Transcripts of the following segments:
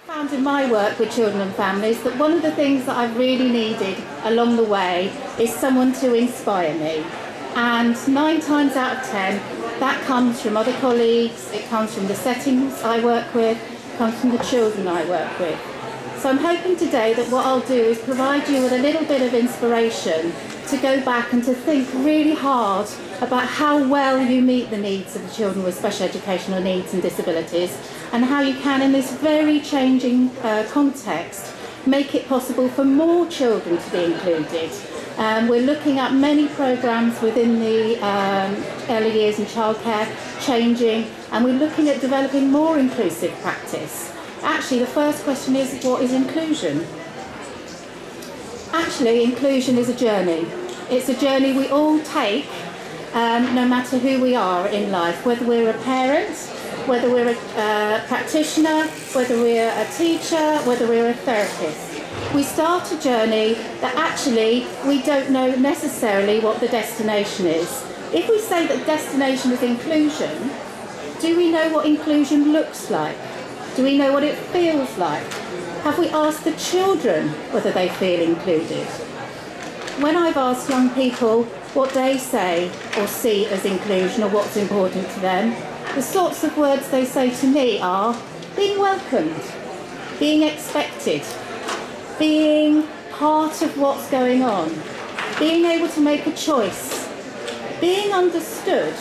Found in my work with children and families that one of the things that I've really needed along the way is someone to inspire me. And 9 times out of 10, that comes from other colleagues, it comes from the settings I work with, it comes from the children I work with. So I'm hoping today that what I'll do is provide you with a little bit of inspiration to go back and to think really hard about how well you meet the needs of the children with special educational needs and disabilities, and how you can, in this very changing context, make it possible for more children to be included. We're looking at many programmes within the early years and childcare changing, and we're looking at developing more inclusive practice. Actually, the first question is, what is inclusion? Actually, inclusion is a journey. It's a journey we all take, no matter who we are in life, whether we're a parent, whether we're a practitioner, whether we're a teacher, whether we're a therapist. We start a journey that actually we don't know necessarily what the destination is. If we say that destination is inclusion, do we know what inclusion looks like? Do we know what it feels like? Have we asked the children whether they feel included? When I've asked young people what they say or see as inclusion or what's important to them, the sorts of words they say to me are being welcomed, being expected, being part of what's going on, being able to make a choice, being understood,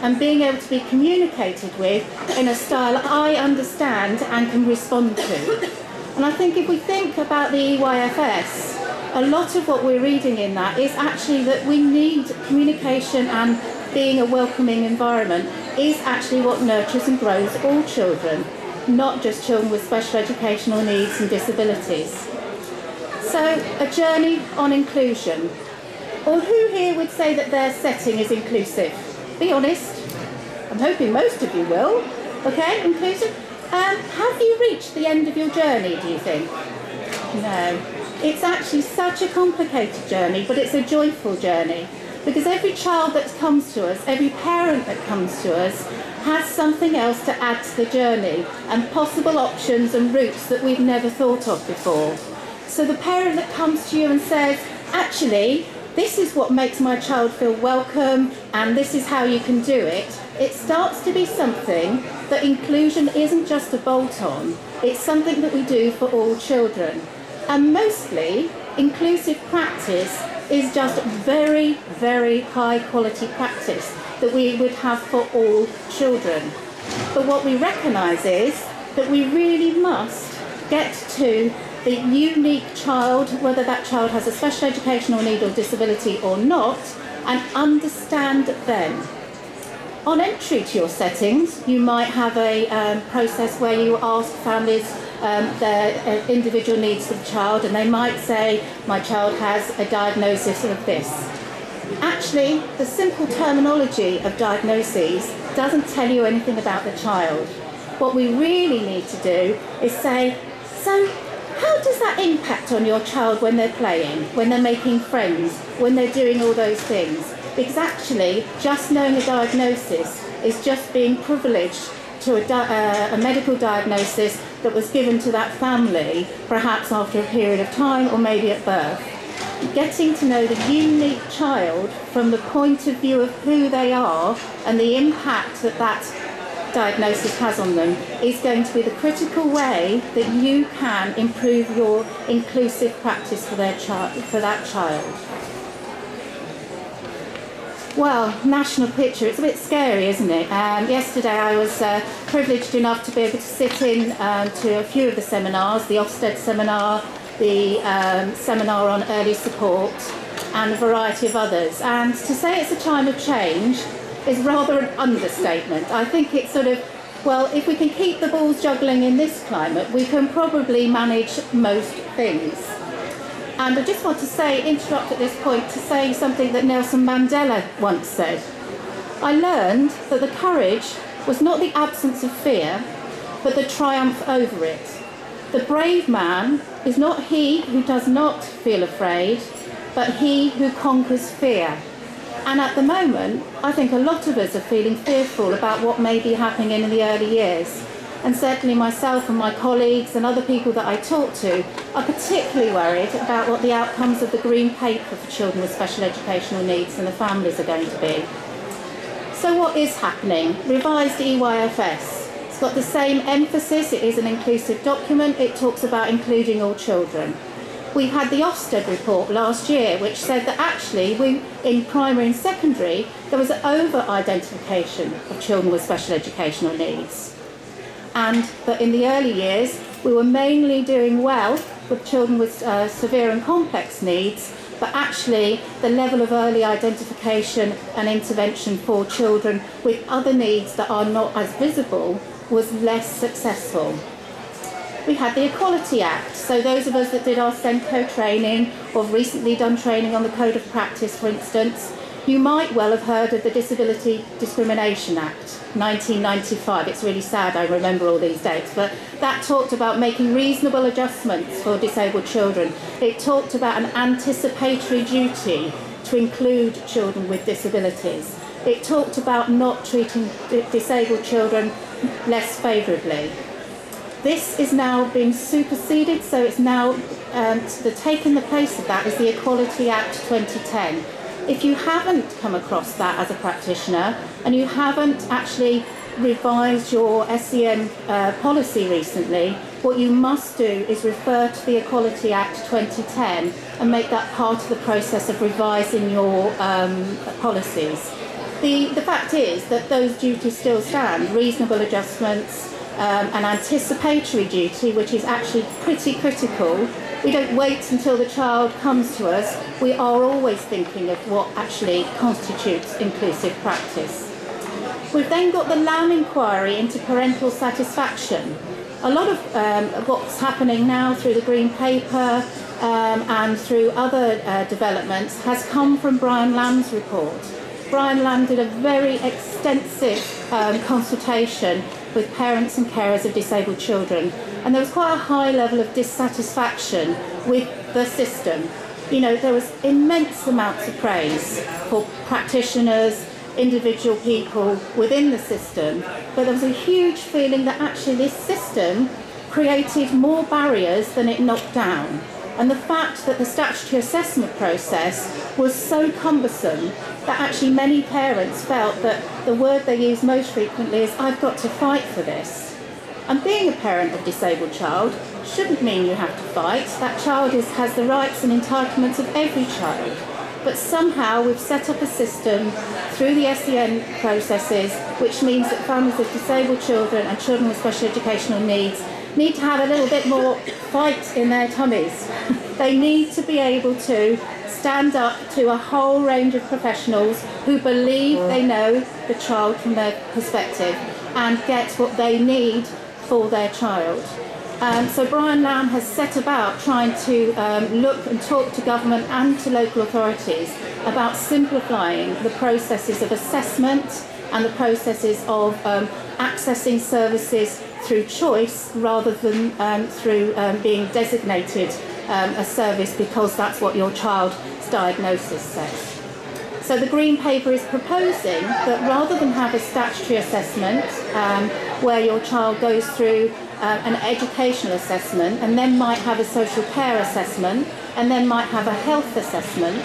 and being able to be communicated with in a style I understand and can respond to. And I think if we think about the EYFS, a lot of what we're reading in that is actually that we need communication, and being a welcoming environment is actually what nurtures and grows all children, not just children with special educational needs and disabilities. So, a journey on inclusion. Or who here would say that their setting is inclusive? Be honest. I'm hoping most of you will. Okay, inclusive. Have you reached the end of your journey, do you think? No. It's actually such a complicated journey, but it's a joyful journey. Because every child that comes to us, every parent that comes to us, has something else to add to the journey, and possible options and routes that we've never thought of before. So the parent that comes to you and says, actually, this is what makes my child feel welcome, and this is how you can do it, it starts to be something that inclusion isn't just a bolt-on, it's something that we do for all children. And mostly, inclusive practice is just very, very high quality practice that we would have for all children. But what we recognise is that we really must get to the unique child, whether that child has a special educational need or disability or not, and understand them. On entry to your settings, you might have a process where you ask families their individual needs of the child, and they might say, my child has a diagnosis of this. Actually, the simple terminology of diagnoses doesn't tell you anything about the child. What we really need to do is say, so how does that impact on your child when they're playing, when they're making friends, when they're doing all those things? Because actually, just knowing a diagnosis is just being privileged to a medical diagnosis that was given to that family, perhaps after a period of time or maybe at birth. Getting to know the unique child from the point of view of who they are and the impact that that diagnosis has on them is going to be the critical way that you can improve your inclusive practice for that child. Well, national picture, it's a bit scary, isn't it? Yesterday I was privileged enough to be able to sit in to a few of the seminars, the Ofsted seminar, the seminar on early support, and a variety of others. And to say it's a time of change is rather an understatement. I think it's sort of, well, if we can keep the balls juggling in this climate, we can probably manage most things. And I just want to interrupt at this point to say something that Nelson Mandela once said. I learned that the courage was not the absence of fear, but the triumph over it. The brave man is not he who does not feel afraid, but he who conquers fear. And at the moment, I think a lot of us are feeling fearful about what may be happening in the early years. and certainly myself and my colleagues and other people that I talk to are particularly worried about what the outcomes of the Green Paper for children with special educational needs and the families are going to be. So what is happening? Revised EYFS. It's got the same emphasis. It is an inclusive document. It talks about including all children. We had the Ofsted report last year, which said that actually in primary and secondary, there was an over-identification of children with special educational needs. And that in the early years, we were mainly doing well with children with severe and complex needs, but actually the level of early identification and intervention for children with other needs that are not as visible was less successful. We had the Equality Act, so those of us that did our SENCO training or have recently done training on the Code of Practice, for instance, you might well have heard of the Disability Discrimination Act, 1995. It's really sad I remember all these dates, but that talked about making reasonable adjustments for disabled children. It talked about an anticipatory duty to include children with disabilities. It talked about not treating disabled children less favourably. This is now being superseded, so it's now taking the place of that is the Equality Act 2010. If you haven't come across that as a practitioner and you haven't actually revised your SEN policy recently, what you must do is refer to the Equality Act 2010 and make that part of the process of revising your policies. The fact is that those duties still stand, reasonable adjustments, an anticipatory duty, which is actually pretty critical. We don't wait until the child comes to us. We are always thinking of what actually constitutes inclusive practice. We've then got the Lamb inquiry into parental satisfaction. A lot of what's happening now through the Green Paper and through other developments has come from Brian Lamb's report. Brian Lamb did a very extensive consultation with parents and carers of disabled children, and there was quite a high level of dissatisfaction with the system. You know, there was immense amounts of praise for practitioners, individual people within the system, but there was a huge feeling that actually this system created more barriers than it knocked down. And the fact that the statutory assessment process was so cumbersome that actually many parents felt that the word they use most frequently is, I've got to fight for this. And being a parent of a disabled child shouldn't mean you have to fight. That child has the rights and entitlements of every child. But somehow we've set up a system through the SEN processes, which means that families of disabled children and children with special educational needs need to have a little bit more fight in their tummies. They need to be able to stand up to a whole range of professionals who believe they know the child from their perspective and get what they need for their child. So Brian Lamb has set about trying to look and talk to government and to local authorities about simplifying the processes of assessment and the processes of accessing services through choice rather than through being designated a service because that's what your child's diagnosis says. So the Green Paper is proposing that rather than have a statutory assessment where your child goes through an educational assessment and then might have a social care assessment and then might have a health assessment,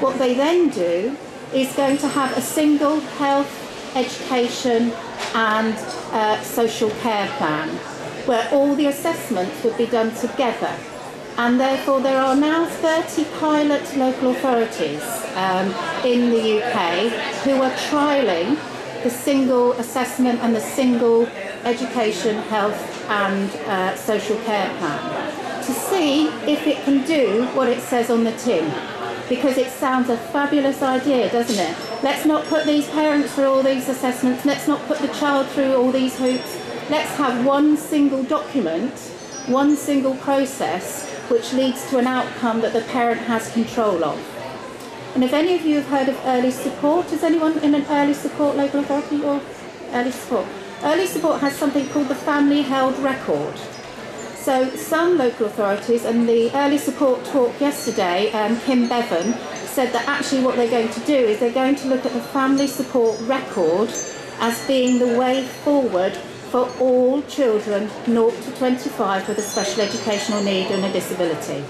what they then do is going to have a single health, education and social care plan where all the assessments would be done together. And therefore there are now 30 pilot local authorities in the UK who are trialling the single assessment and the single education, health and social care plan to see if it can do what it says on the tin. Because it sounds a fabulous idea, doesn't it? Let's not put these parents through all these assessments, let's not put the child through all these hoops. Let's have one single document, one single process which leads to an outcome that the parent has control of. And if any of you have heard of early support, is anyone in an early support local authority or early support? Early support has something called the family held record. So some local authorities, and the early support talk yesterday, Kim Bevan, said that actually what they're going to do is they're going to look at the family support record as being the way forward for all children 0 to 25 with a special educational need and a disability.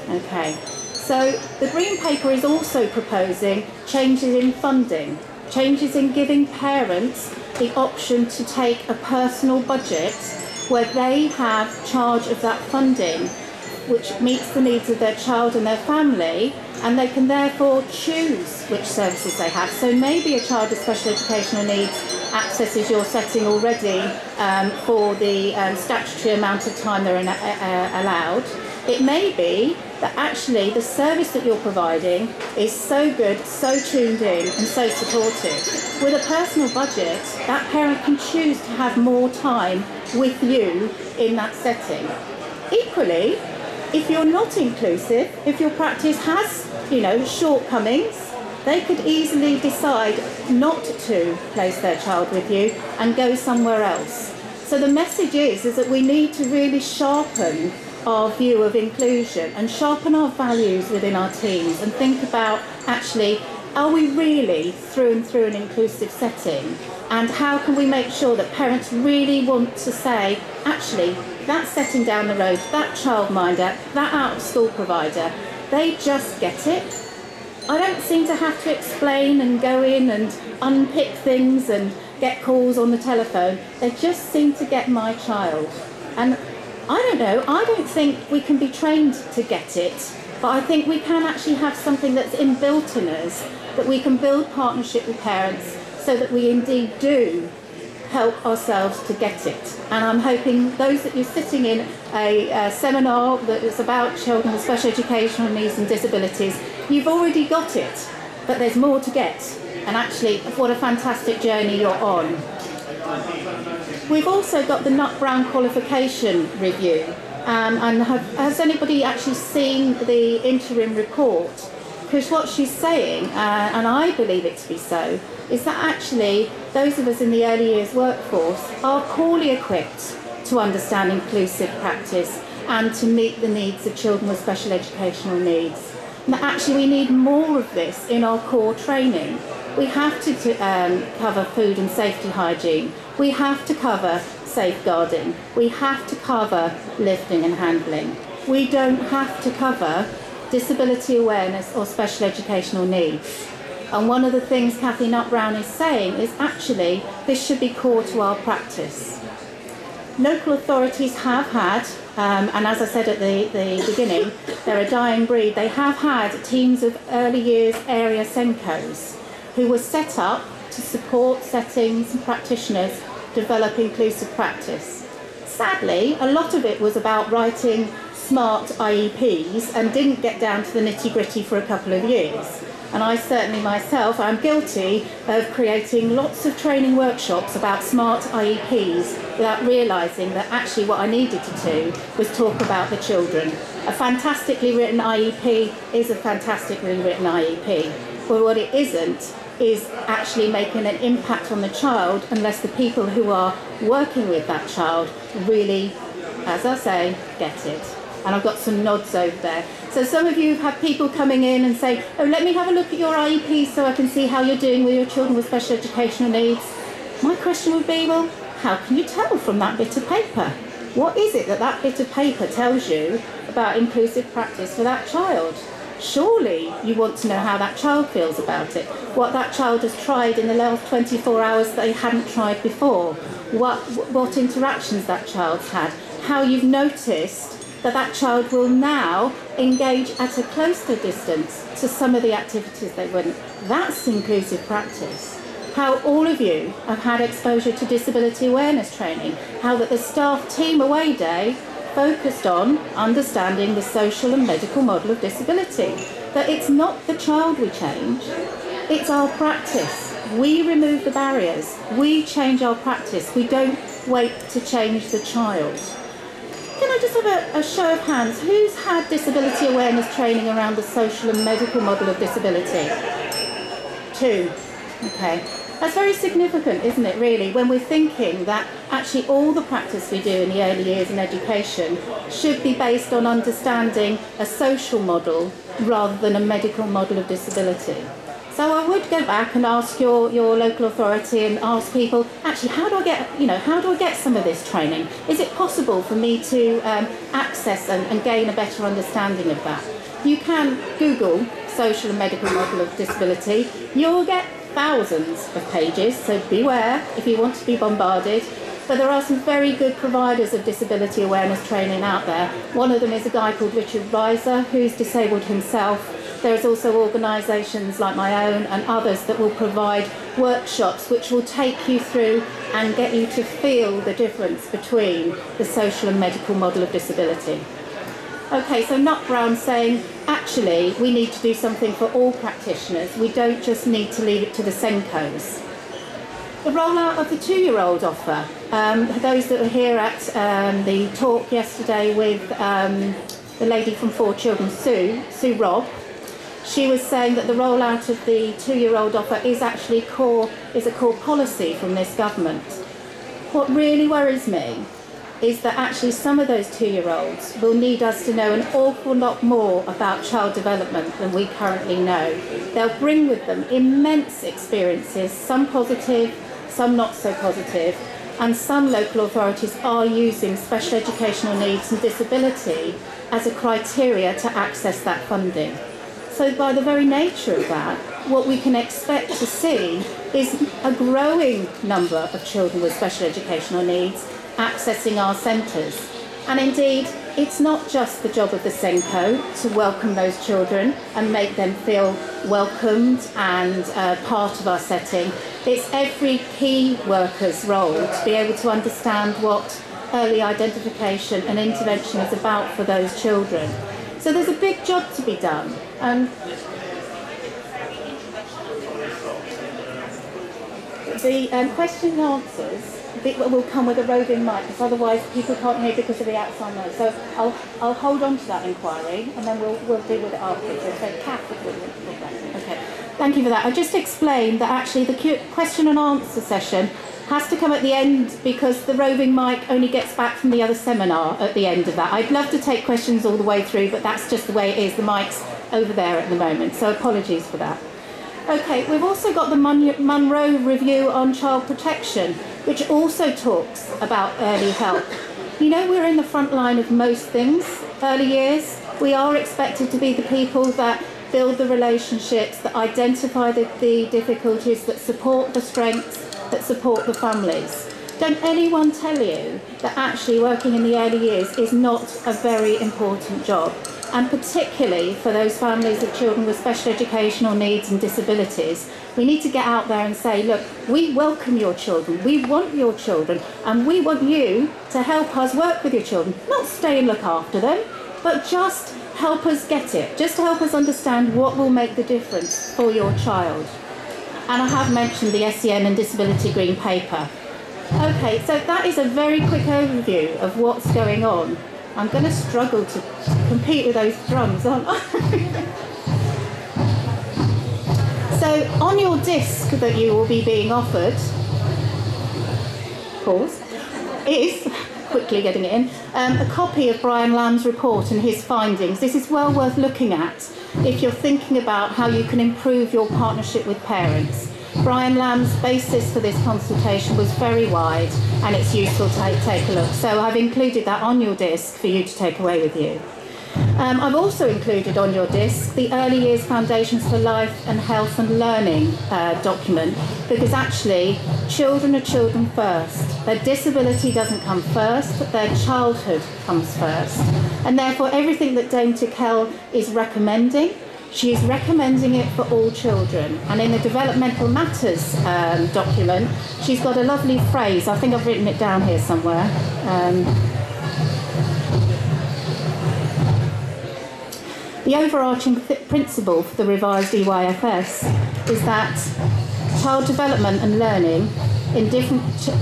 Okay, so the Green Paper is also proposing changes in funding, changes in giving parents the option to take a personal budget where they have charge of that funding, which meets the needs of their child and their family, and they can therefore choose which services they have. So maybe a child with special educational needs accesses your setting already for the statutory amount of time they're allowed. It may be that actually the service that you're providing is so good, so tuned in and so supportive. With a personal budget, that parent can choose to have more time with you in that setting. Equally, if you're not inclusive, if your practice has, shortcomings, they could easily decide not to place their child with you and go somewhere else. So the message is that we need to really sharpen our view of inclusion and sharpen our values within our teams and think about actually, are we really through and through an inclusive setting, and how can we make sure that parents really want to say, actually, that setting down the road, that childminder, that out of school provider, they just get it. I don't seem to have to explain and go in and unpick things and get calls on the telephone. They just seem to get my child. And I don't know, I don't think we can be trained to get it, but I think we can actually have something that's inbuilt in us, that we can build partnership with parents so that we indeed do help ourselves to get it. And I'm hoping those that you're sitting in a seminar that is about children with special educational needs and disabilities, you've already got it, but there's more to get. And actually, what a fantastic journey you're on. We've also got the Nut-Brown qualification review. And has anybody actually seen the interim report? Because what she's saying, and I believe it to be so, is that actually those of us in the early years workforce are poorly equipped to understand inclusive practice and to meet the needs of children with special educational needs. And that actually we need more of this in our core training. We have to cover food and safety hygiene. We have to cover safeguarding. We have to cover lifting and handling. We don't have to cover disability awareness or special educational needs. And one of the things Cathy Nut-Brown is saying is actually this should be core to our practice. Local authorities have had, and as I said at the beginning, they're a dying breed, they have had teams of early years area SENCOs who were set up to support settings and practitioners develop inclusive practice. Sadly, a lot of it was about writing smart IEPs and didn't get down to the nitty-gritty for a couple of years. And I certainly myself am guilty of creating lots of training workshops about smart IEPs without realising that actually what I needed to do was talk about the children. A fantastically written IEP is a fantastically written IEP, but what it isn't is actually making an impact on the child unless the people who are working with that child really, as I say, get it. And I've got some nods over there. So some of you have people coming in and say, oh, let me have a look at your IEP so I can see how you're doing with your children with special educational needs. My question would be, well, how can you tell from that bit of paper? What is it that that bit of paper tells you about inclusive practice for that child? Surely you want to know how that child feels about it, what that child has tried in the last 24 hours that they hadn't tried before, what interactions that child's had, how you've noticed that that child will now engage at a closer distance to some of the activities they wouldn't. That's inclusive practice. How all of you have had exposure to disability awareness training, how that the staff team away day focused on understanding the social and medical model of disability. That it's not the child we change, it's our practice. We remove the barriers, we change our practice, we don't wait to change the child. Can I just have a show of hands? Who's had disability awareness training around the social and medical model of disability? 2. Okay. That's very significant, isn't it, really, when we're thinking that actually all the practice we do in the early years in education should be based on understanding a social model rather than a medical model of disability. So I would go back and ask your local authority and ask people, actually, how do I get some of this training? Is it possible for me to access and gain a better understanding of that? You can Google social and medical model of disability. You'll get thousands of pages, so beware if you want to be bombarded. But there are some very good providers of disability awareness training out there. One of them is a guy called Richard Reiser, who's disabled himself. There's also organisations like my own and others that will provide workshops which will take you through and get you to feel the difference between the social and medical model of disability. Okay, so Nut Brown saying, actually, we need to do something for all practitioners. We don't just need to leave it to the Senkos. The rollout of the 2-year-old offer. Those that were here at the talk yesterday with the lady from 4 Children, Sue Robb, she was saying that the rollout of the 2-year-old offer is actually a core policy from this government. What really worries me is that actually some of those 2-year-olds will need us to know an awful lot more about child development than we currently know. They'll bring with them immense experiences, some positive, some not so positive, and some local authorities are using special educational needs and disability as a criteria to access that funding. So by the very nature of that, what we can expect to see is a growing number of children with special educational needs accessing our centres. And indeed, it's not just the job of the Senko to welcome those children and make them feel welcomed and part of our setting. It's every key worker's role to be able to understand what early identification and intervention is about for those children. So there's a big job to be done. The question and answers will come with a roving mic, because otherwise people can't hear because of the outside noise. So I'll hold on to that inquiry and then we'll deal with it afterwards. So Kath, okay. Thank you for that. I just explained that actually the question and answer session has to come at the end because the roving mic only gets back from the other seminar at the end of that. I'd love to take questions all the way through, but that's just the way it is. The mic's over there at the moment, so apologies for that. Okay, we've also got the Munro Review on Child Protection, which also talks about early help. You know, we're in the front line of most things, early years. We are expected to be the people that build the relationships, that identify the difficulties, that support the strengths, that support the families. Don't anyone tell you that actually working in the early years is not a very important job, and particularly for those families of children with special educational needs and disabilities. We need to get out there and say, look, we welcome your children, we want your children, and we want you to help us work with your children. Not stay and look after them, but just help us get it, just to help us understand what will make the difference for your child. And I have mentioned the SEN and Disability Green Paper. Okay, so that is a very quick overview of what's going on. I'm going to struggle to compete with those drums, aren't I? So on your disc that you will be being offered, pause, is, quickly getting it in, a copy of Brian Lamb's report and his findings. This is well worth looking at if you're thinking about how you can improve your partnership with parents. Brian Lamb's basis for this consultation was very wide, and it's useful to take a look. So I've included that on your disc for you to take away with you. I've also included on your disc the Early Years Foundations for Life and Health and Learning document, because actually children are children first. Their disability doesn't come first, their childhood comes first. And therefore everything that Dame Tickell is recommending, she is recommending it for all children. And in the Developmental Matters document, she's got a lovely phrase. I think I've written it down here somewhere. The overarching principle for the revised EYFS is that child development and learning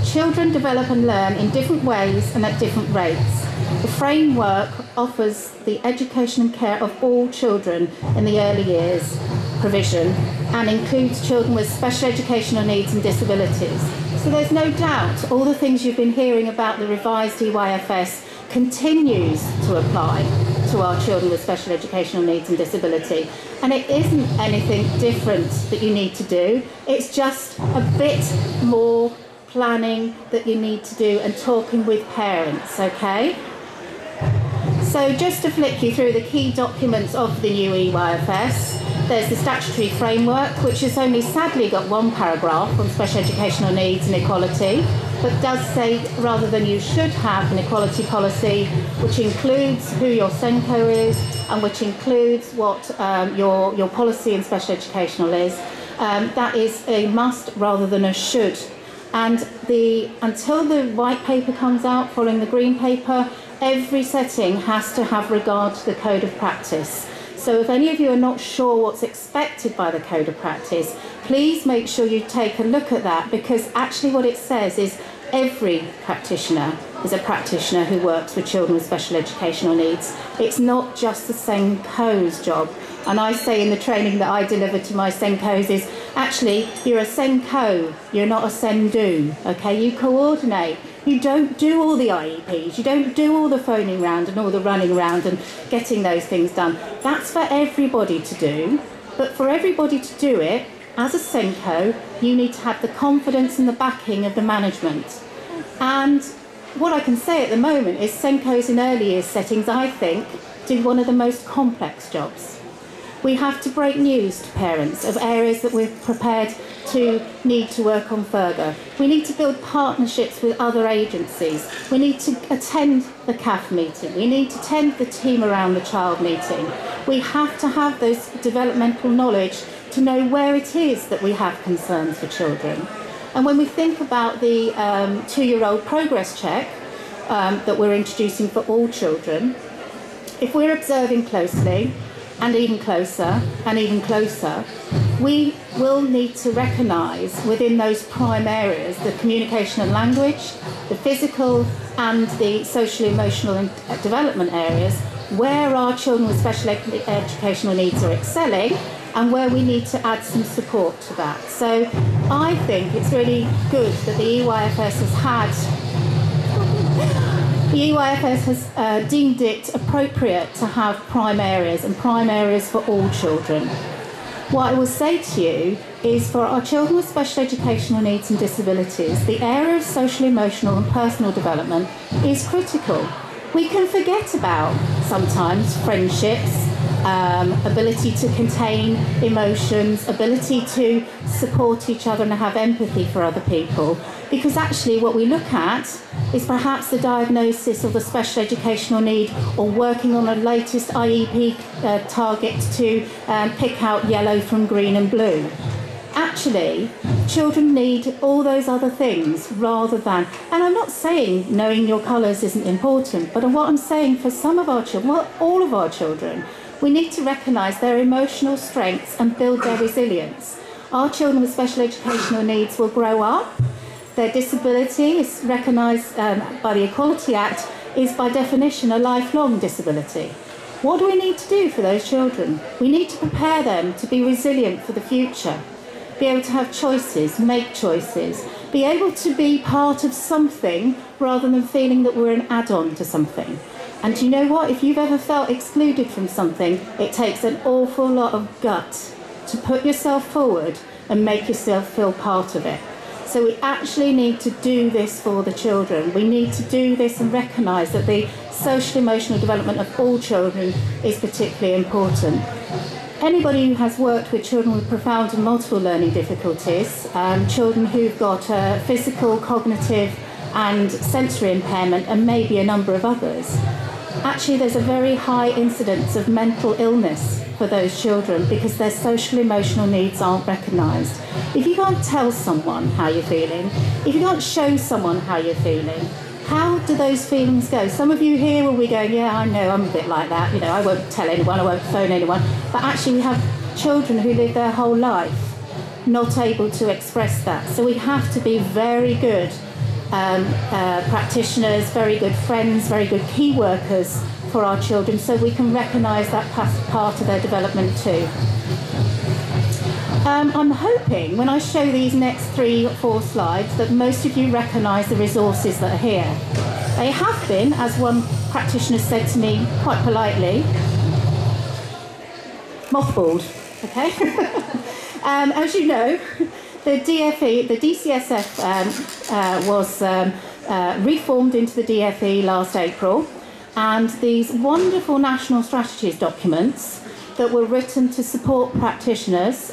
children develop and learn in different ways and at different rates. The framework offers the education and care of all children in the early years provision and includes children with special educational needs and disabilities. So there's no doubt all the things you've been hearing about the revised EYFS continues to apply to our children with special educational needs and disability. And it isn't anything different that you need to do. It's just a bit more planning that you need to do and talking with parents, okay? So just to flick you through the key documents of the new EYFS, there's the statutory framework, which has only sadly got one paragraph on special educational needs and equality, but does say, rather than you should have an equality policy, which includes who your SENCO is and which includes what your policy in special educational is, that is a must rather than a should. And until the white paper comes out following the green paper, every setting has to have regard to the code of practice. So if any of you are not sure what's expected by the code of practice, please make sure you take a look at that, because actually what it says is every practitioner is a practitioner who works with children with special educational needs. It's not just the SENCO's job. And I say in the training that I deliver to my SENCOs is, actually, you're a SENCO, you're not a SENDO, okay? You coordinate. You don't do all the IEPs, you don't do all the phoning round and all the running around and getting those things done. That's for everybody to do, but for everybody to do it, as a SENCO, you need to have the confidence and the backing of the management. And what I can say at the moment is SENCOs in early years settings, I think, do one of the most complex jobs. We have to break news to parents of areas that we're prepared to need to work on further. We need to build partnerships with other agencies. We need to attend the CAF meeting. We need to attend the team around the child meeting. We have to have those developmental knowledge to know where it is that we have concerns for children. And when we think about the 2-year-old progress check that we're introducing for all children, if we're observing closely, and even closer, we will need to recognise within those prime areas the communication and language, the physical and the social, emotional and development areas, where our children with special educational needs are excelling and where we need to add some support to that. So I think it's really good that the EYFS has deemed it appropriate to have prime areas and prime areas for all children. What I will say to you is, for our children with special educational needs and disabilities, the area of social, emotional and personal development is critical. We can forget about sometimes friendships, ability to contain emotions, ability to support each other and have empathy for other people, because actually what we look at is perhaps the diagnosis of the special educational need or working on the latest IEP target to pick out yellow from green and blue. Actually, children need all those other things rather than, and I'm not saying knowing your colours isn't important, but what I'm saying for some of our children, well, all of our children, we need to recognise their emotional strengths and build their resilience. Our children with special educational needs will grow up. Their disability is recognised by the Equality Act, is by definition a lifelong disability. What do we need to do for those children? We need to prepare them to be resilient for the future, be able to have choices, make choices, be able to be part of something rather than feeling that we're an add-on to something. And do you know what? If you've ever felt excluded from something, it takes an awful lot of gut to put yourself forward and make yourself feel part of it. So we actually need to do this for the children. We need to do this and recognise that the social emotional development of all children is particularly important. Anybody who has worked with children with profound and multiple learning difficulties, children who've got physical, cognitive and sensory impairment and maybe a number of others, actually there's a very high incidence of mental illness for those children because their social emotional needs aren't recognised. If you can't tell someone how you're feeling, if you can't show someone how you're feeling, how do those feelings go? Some of you here will be going, yeah, I know, I'm a bit like that, you know, I won't tell anyone, I won't phone anyone. But actually we have children who live their whole life not able to express that. So we have to be very good practitioners, very good friends, very good key workers for our children, so we can recognise that part of their development too. I'm hoping when I show these next 3 or 4 slides that most of you recognise the resources that are here. They have been, as one practitioner said to me quite politely, mothballed. Okay. As you know, the DCSF was reformed into the DFE last April, and these wonderful national strategies documents that were written to support practitioners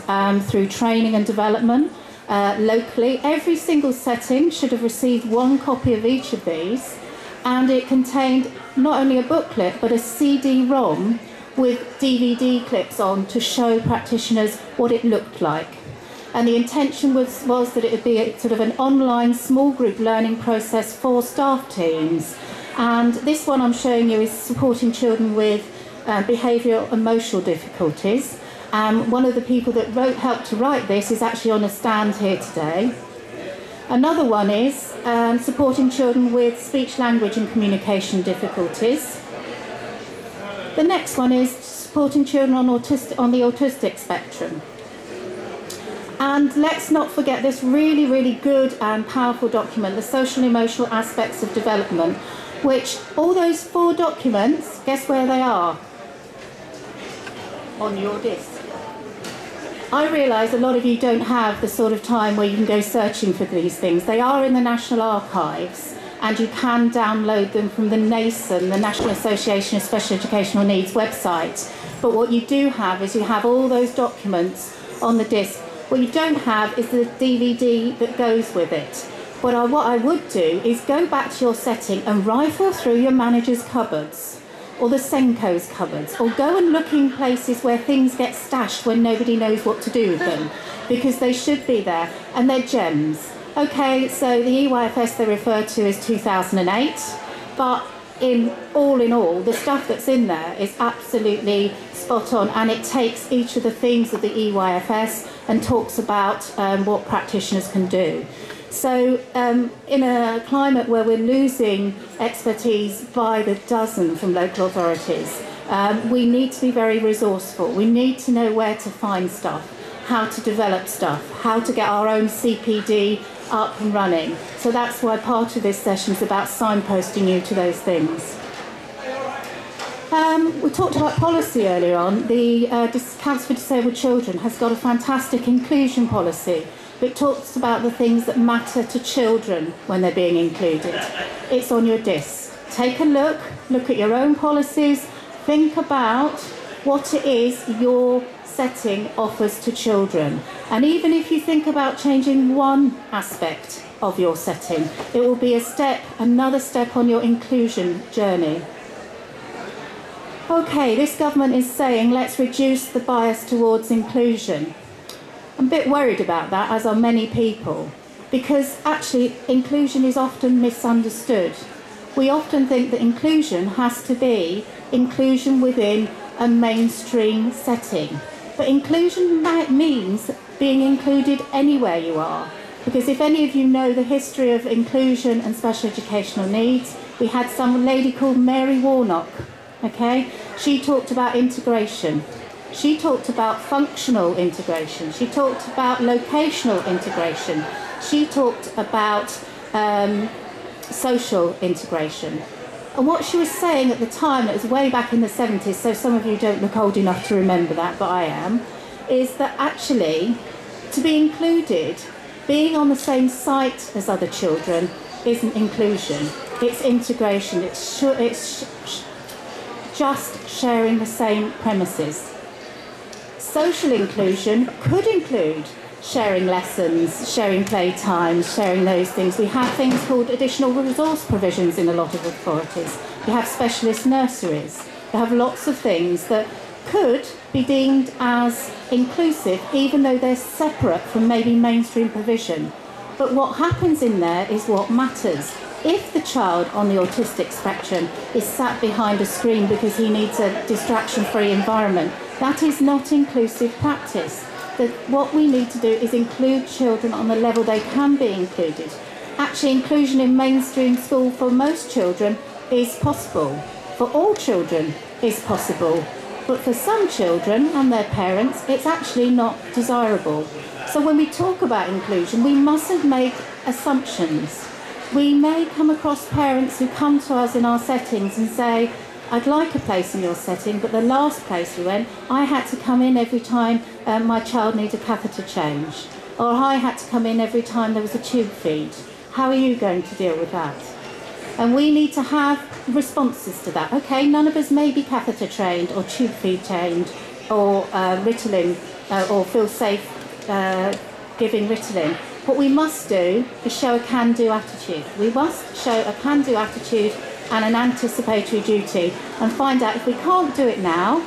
through training and development locally. Every single setting should have received one copy of each of these, and it contained not only a booklet but a CD-ROM with DVD clips on to show practitioners what it looked like. And the intention was that it would be a sort of an online small group learning process for staff teams. And this one I'm showing you is supporting children with behavioural emotional difficulties. One of the people that helped to write this is actually on a stand here today. Another one is supporting children with speech, language and communication difficulties. The next one is supporting children on the autistic spectrum. And let's not forget this really, really good and powerful document, the social and emotional aspects of development, which all those 4 documents, guess where they are? On your disc. I realise a lot of you don't have the sort of time where you can go searching for these things. They are in the National Archives, and you can download them from the NASEN, the National Association of Special Educational Needs website. But what you do have is you have all those documents on the disc. What you don't have is the DVD that goes with it. What I would do is go back to your setting and rifle through your manager's cupboards or the Senko's cupboards, or go and look in places where things get stashed when nobody knows what to do with them, because they should be there, and they're gems. Okay, so the EYFS they refer to is 2008, but in all, the stuff that's in there is absolutely spot on, and it takes each of the themes of the EYFS and talks about what practitioners can do. So in a climate where we're losing expertise by the dozen from local authorities, we need to be very resourceful. We need to know where to find stuff, how to develop stuff, how to get our own CPD up and running. So that's why part of this session is about signposting you to those things. We talked about policy earlier on. The Council for Disabled Children has got a fantastic inclusion policy. It talks about the things that matter to children when they're being included. It's on your disc. Take a look at your own policies, think about what it is your setting offers to children. And even if you think about changing one aspect of your setting, it will be another step on your inclusion journey. Okay, this government is saying let's reduce the bias towards inclusion. I'm a bit worried about that, as are many people, because actually inclusion is often misunderstood. We often think that inclusion has to be inclusion within a mainstream setting. But inclusion means being included anywhere you are. Because if any of you know the history of inclusion and special educational needs, we had some lady called Mary Warnock, okay? She talked about integration. She talked about functional integration. She talked about locational integration. She talked about social integration. And what she was saying at the time, it was way back in the 70s, so some of you don't look old enough to remember that, but I am, is that actually, to be included, being on the same site as other children isn't inclusion. It's integration. It's just sharing the same premises. Social inclusion could include sharing lessons, sharing playtimes, sharing those things. We have things called additional resource provisions in a lot of authorities. We have specialist nurseries. We have lots of things that could be deemed as inclusive, even though they're separate from maybe mainstream provision. But what happens in there is what matters. If the child on the autistic spectrum is sat behind a screen because he needs a distraction-free environment, that is not inclusive practice. What we need to do is include children on the level they can be included. Actually, inclusion in mainstream school for most children is possible. For all children is possible. But for some children and their parents, it's actually not desirable. So when we talk about inclusion, we mustn't make assumptions. We may come across parents who come to us in our settings and say, I'd like a place in your setting, but the last place we went, I had to come in every time my child needed a catheter change, or I had to come in every time there was a tube feed. How are you going to deal with that? And we need to have responses to that. Okay, none of us may be catheter trained or tube feed trained or Ritalin or feel safe giving Ritalin. What we must do is show a can-do attitude. We must show a can-do attitude and an anticipatory duty and find out, if we can't do it now,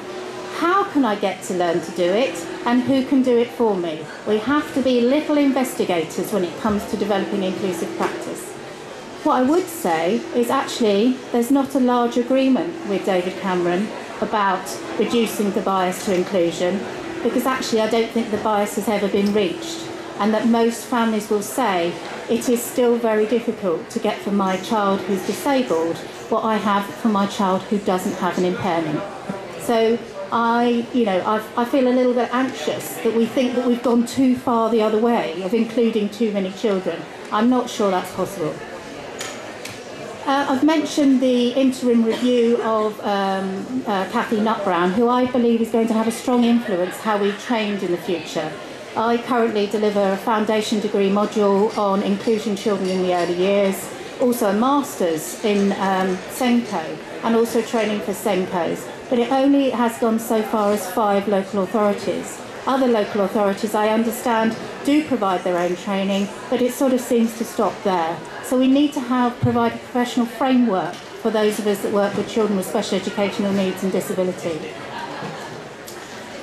how can I get to learn to do it and who can do it for me? We have to be little investigators when it comes to developing inclusive practice. What I would say is actually there's not a large agreement with David Cameron about reducing the bias to inclusion, because actually I don't think the bias has ever been reached, and that most families will say it is still very difficult to get for my child who's disabled what I have for my child who doesn't have an impairment. So I feel a little bit anxious that we think that we've gone too far the other way of including too many children. I'm not sure that's possible. I've mentioned the interim review of Kathy Nutbrown, who I believe is going to have a strong influence how we're trained in the future. I currently deliver a foundation degree module on inclusion children in the early years, also a master's in SENCO, and also training for SENCOs. But it only has gone so far as 5 local authorities. Other local authorities, I understand, do provide their own training, but it sort of seems to stop there. So we need to provide a professional framework for those of us that work with children with special educational needs and disability.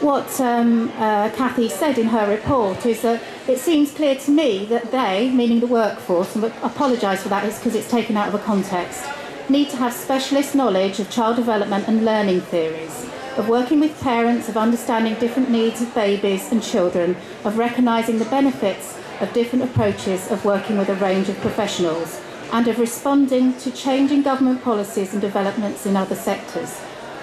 What Kathy said in her report is that it seems clear to me that they, meaning the workforce, and I apologise for that, it's because it's taken out of a context, need to have specialist knowledge of child development and learning theories, of working with parents, of understanding different needs of babies and children, of recognising the benefits of different approaches of working with a range of professionals, and of responding to changing government policies and developments in other sectors.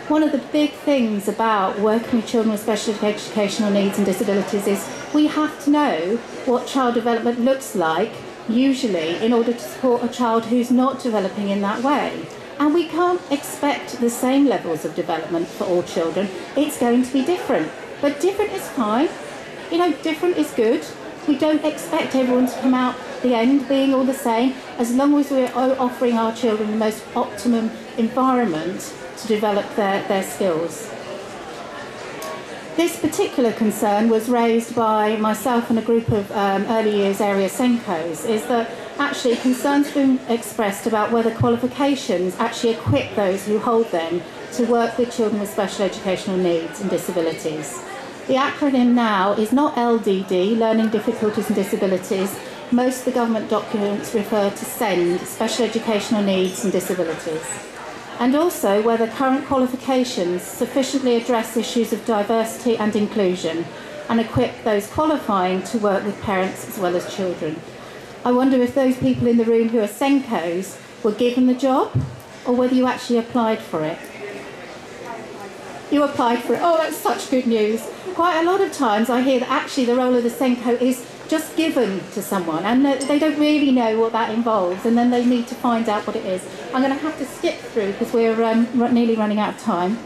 One of the big things about working with children with special educational needs and disabilities is we have to know what child development looks like, usually, in order to support a child who's not developing in that way. And we can't expect the same levels of development for all children. It's going to be different. But different is fine. You know, different is good. We don't expect everyone to come out the end being all the same, as long as we're offering our children the most optimum environment to develop their skills. This particular concern was raised by myself and a group of early years area SENCOs, is that actually concerns have been expressed about whether qualifications actually equip those who hold them to work with children with special educational needs and disabilities. The acronym now is not LDD, Learning Difficulties and Disabilities. Most of the government documents refer to SEND, Special Educational Needs and Disabilities. And also whether current qualifications sufficiently address issues of diversity and inclusion and equip those qualifying to work with parents as well as children. I wonder if those people in the room who are SENCOs were given the job, or whether you actually applied for it. You applied for it. Oh, that's such good news. Quite a lot of times I hear that actually the role of the SENCO is just given to someone, and they don't really know what that involves, and then they need to find out what it is. I'm going to have to skip through because we're nearly running out of time.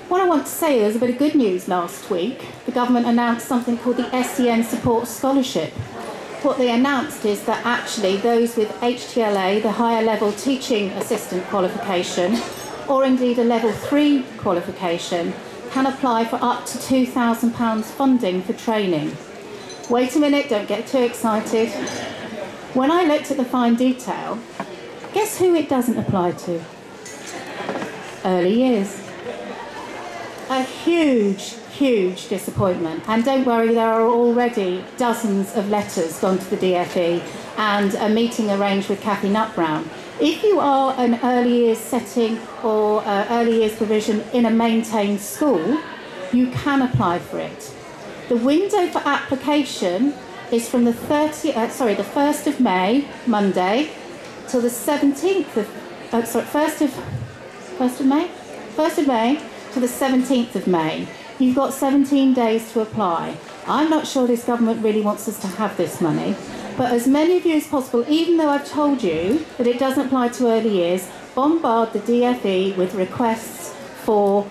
What I want to say, there was a bit of good news last week. The government announced something called the SEN Support Scholarship. What they announced is that actually those with HTLA, the higher level teaching assistant qualification, or indeed a level 3 qualification, can apply for up to £2,000 funding for training. Wait a minute, don't get too excited. When I looked at the fine detail, guess who it doesn't apply to? Early years. A huge, huge disappointment. And don't worry, there are already dozens of letters gone to the DFE and a meeting arranged with Kathy Nutbrown. If you are an early years setting or early years provision in a maintained school, you can apply for it. The window for application is from the 1st of May, Monday, till the 17th of, 1st of May to the 17th of May. You've got 17 days to apply. I'm not sure this government really wants us to have this money, but as many of you as possible, even though I've told you that it doesn't apply to early years, bombard the DfE with requests for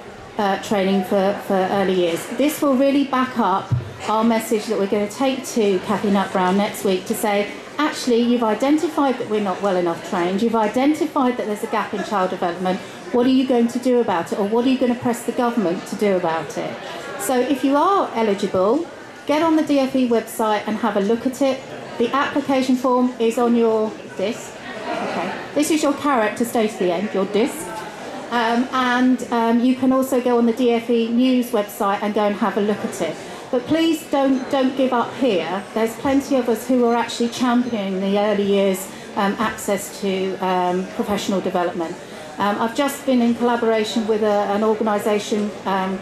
training for early years. This will really back up our message that we're going to take to Cathy Nutt-Brown next week to say, actually, you've identified that we're not well enough trained, you've identified that there's a gap in child development, what are you going to do about it, or what are you going to press the government to do about it? So if you are eligible, get on the DfE website and have a look at it. The application form is on your disc. Okay. This is your carrot to stay to the end, your disc. You can also go on the DfE news website and go and have a look at it. But please don't give up here. There's plenty of us who are actually championing the early years access to professional development. I've just been in collaboration with an organisation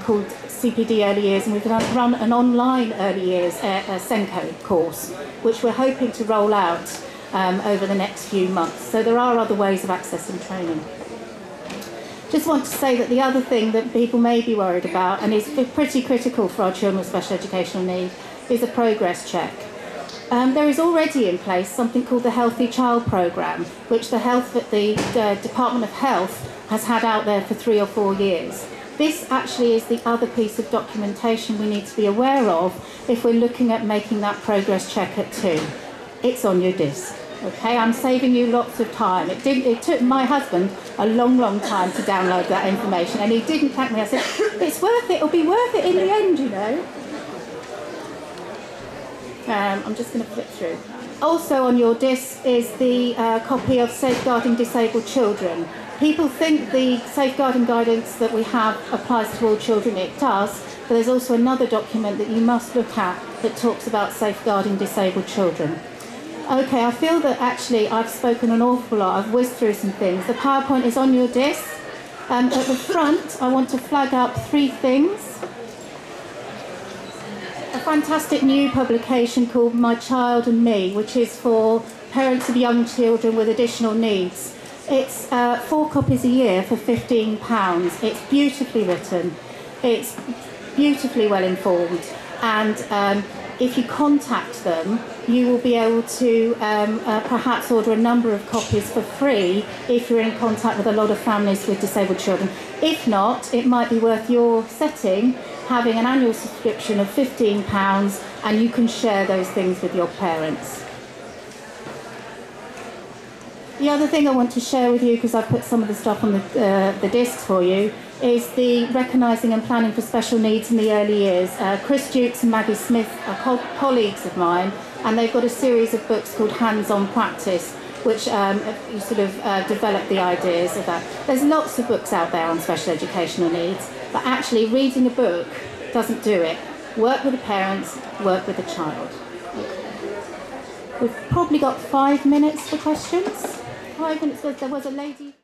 called CPD Early Years, and we've run an online early years Senko course, which we're hoping to roll out over the next few months. So there are other ways of accessing training. Just want to say that the other thing that people may be worried about, and is pretty critical for our children with special educational needs, is a progress check. There is already in place something called the Healthy Child Programme, which the Department of Health has had out there for 3 or 4 years. This actually is the other piece of documentation we need to be aware of if we're looking at making that progress check at 2. It's on your disc. Okay, I'm saving you lots of time. It took my husband a long time to download that information, and he didn't thank me. I said, it's worth it, it'll be worth it in the end, you know. I'm just going to flip through. Also on your disc is the copy of Safeguarding Disabled Children. People think the safeguarding guidance that we have applies to all children. It does, but there's also another document that you must look at that talks about safeguarding disabled children. Okay, I feel that actually I've spoken an awful lot. I've whizzed through some things. The PowerPoint is on your disc. At the front, I want to flag up 3 things. A fantastic new publication called My Child and Me, which is for parents of young children with additional needs. It's 4 copies a year for £15. It's beautifully written. It's beautifully well informed. And if you contact them, you will be able to perhaps order a number of copies for free if you're in contact with a lot of families with disabled children. If not, it might be worth your setting having an annual subscription of £15, and you can share those things with your parents. The other thing I want to share with you, because I've put some of the stuff on the discs for you, is the Recognising and Planning for Special Needs in the Early Years. Chris Dukes and Maggie Smith are colleagues of mine, and they've got a series of books called Hands-on Practice, which sort of develop the ideas of that. There's lots of books out there on special educational needs, but actually reading a book doesn't do it. Work with the parents, work with the child. We've probably got 5 minutes for questions. 5 minutes, there was a lady...